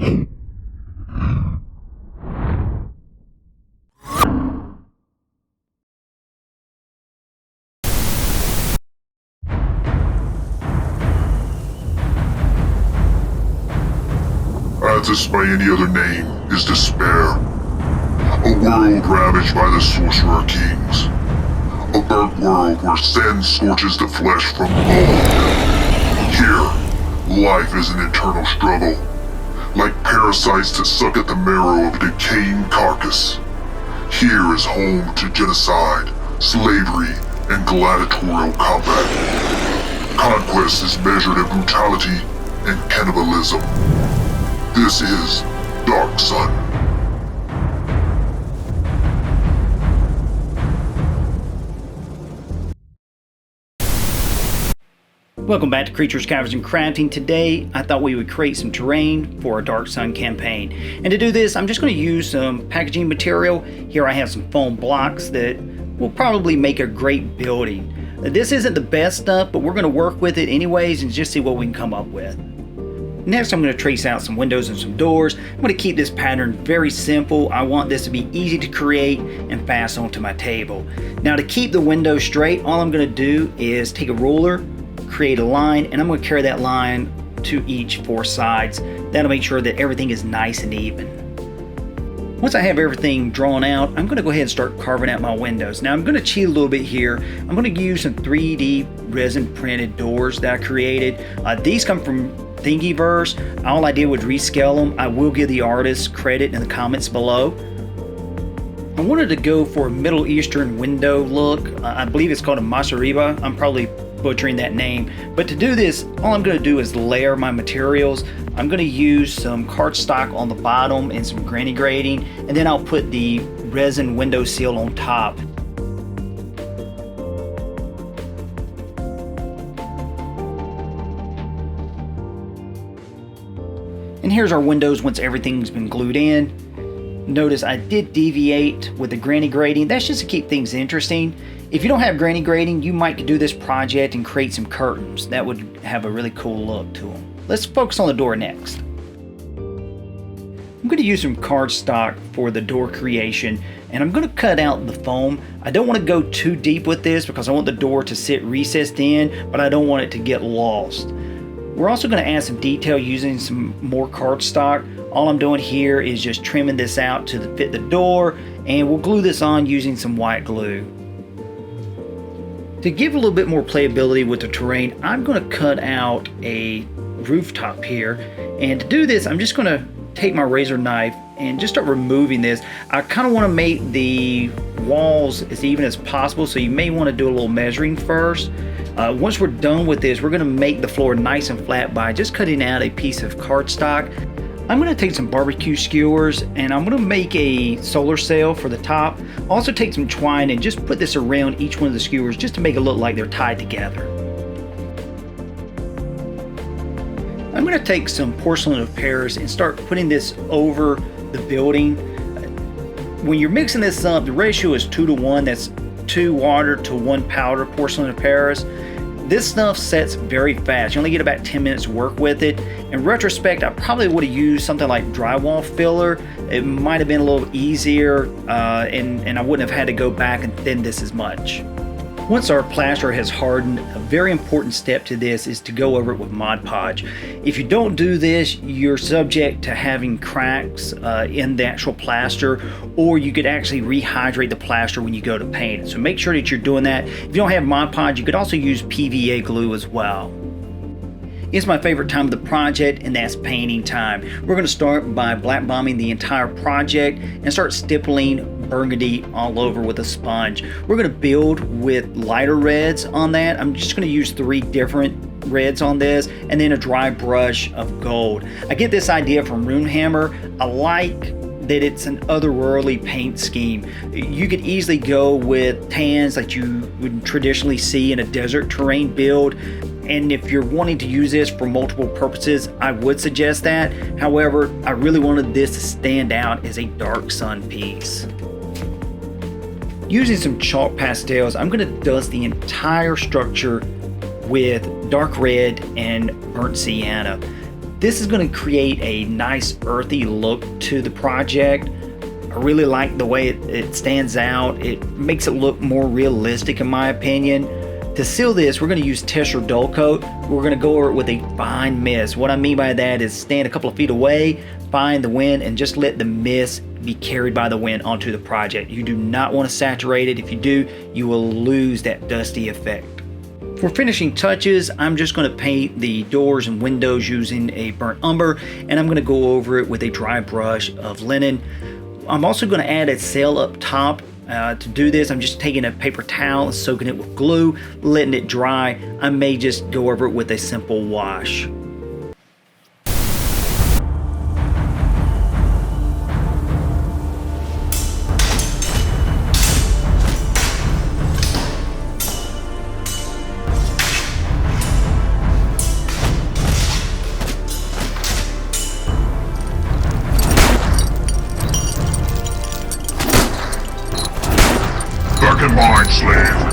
As by any other name, is despair. A world ravaged by the sorcerer kings. A burnt world where sin scorches the flesh from bone. Here, life is an eternal struggle. Like parasites that suck at the marrow of a decaying carcass. Here is home to genocide, slavery, and gladiatorial combat. Conquest is measured in brutality and cannibalism. This is Dark Sun. Welcome back to Creatures, Caverns, and Crafting. Today, I thought we would create some terrain for a Dark Sun campaign. And to do this, I'm just going to use some packaging material. Here I have some foam blocks that will probably make a great building. This isn't the best stuff, but we're going to work with it anyways and just see what we can come up with. Next, I'm going to trace out some windows and some doors. I'm going to keep this pattern very simple. I want this to be easy to create and fast onto my table. Now, to keep the windows straight, all I'm going to do is take a ruler, create a line, and I'm going to carry that line to each 4 sides. That'll make sure that everything is nice and even. Once I have everything drawn out, I'm going to go ahead and start carving out my windows. Now, I'm going to cheat a little bit here. I'm going to use some 3D resin printed doors that I created. These come from Thingiverse. All I did was rescale them. I will give the artist credit in the comments below. I wanted to go for a Middle Eastern window look. I believe it's called a masariba. I'm probably butchering that name. But to do this, all I'm going to do is layer my materials. I'm going to use some cardstock on the bottom and some granny grading, and then I'll put the resin window seal on top. And here's our windows once everything's been glued in. Notice I did deviate with the granny grading. That's just to keep things interesting. If you don't have granny grading, you might do this project and create some curtains. That would have a really cool look to them. Let's focus on the door next. I'm going to use some cardstock for the door creation, and I'm going to cut out the foam. I don't want to go too deep with this because I want the door to sit recessed in, but I don't want it to get lost. We're also going to add some detail using some more cardstock. All I'm doing here is just trimming this out to fit the door, and we'll glue this on using some white glue. To give a little bit more playability with the terrain, I'm going to cut out a rooftop here, and to do this I'm just going to take my razor knife and just start removing this. I kind of want to make the walls as even as possible, so you may want to do a little measuring first. Once we're done with this, we're going to make the floor nice and flat by just cutting out a piece of cardstock. I'm going to take some barbecue skewers and I'm going to make a solar sail for the top. Also take some twine and just put this around each one of the skewers just to make it look like they're tied together. I'm going to take some porcelain of Paris and start putting this over the building. When you're mixing this up, the ratio is 2:1. That's 2 water to 1 powder porcelain of Paris. This stuff sets very fast. You only get about 10 minutes to work with it. In retrospect, I probably would have used something like drywall filler. It might have been a little easier and I wouldn't have had to go back and thin this as much. Once our plaster has hardened, a very important step to this is to go over it with Mod Podge. If you don't do this, you're subject to having cracks in the actual plaster, or you could actually rehydrate the plaster when you go to paint it. So make sure that you're doing that. If you don't have Mod Podge, you could also use PVA glue as well. It's my favorite time of the project, and that's painting time. We're going to start by black bombing the entire project and start stippling burgundy all over with a sponge. We're going to build with lighter reds on that. I'm just going to use 3 different reds on this and then a dry brush of gold. I get this idea from Runehammer. I like that it's an otherworldly paint scheme. You could easily go with tans like you would traditionally see in a desert terrain build. And if you're wanting to use this for multiple purposes, I would suggest that. However, I really wanted this to stand out as a Dark Sun piece. Using some chalk pastels, I'm going to dust the entire structure with dark red and burnt sienna. This is going to create a nice earthy look to the project. I really like the way it stands out. It makes it look more realistic in my opinion. To seal this, we're going to use Tesher Dull Coat. We're going to go over it with a fine mist. What I mean by that is stand a couple of feet away, find the wind, and just let the mist be carried by the wind onto the project. You do not want to saturate it. If you do, you will lose that dusty effect. For finishing touches, I'm just going to paint the doors and windows using a burnt umber, and I'm going to go over it with a dry brush of linen. I'm also going to add a sail up top. To do this, I'm just taking a paper towel and soaking it with glue, letting it dry. I may just go over it with a simple wash. Back in line, slave.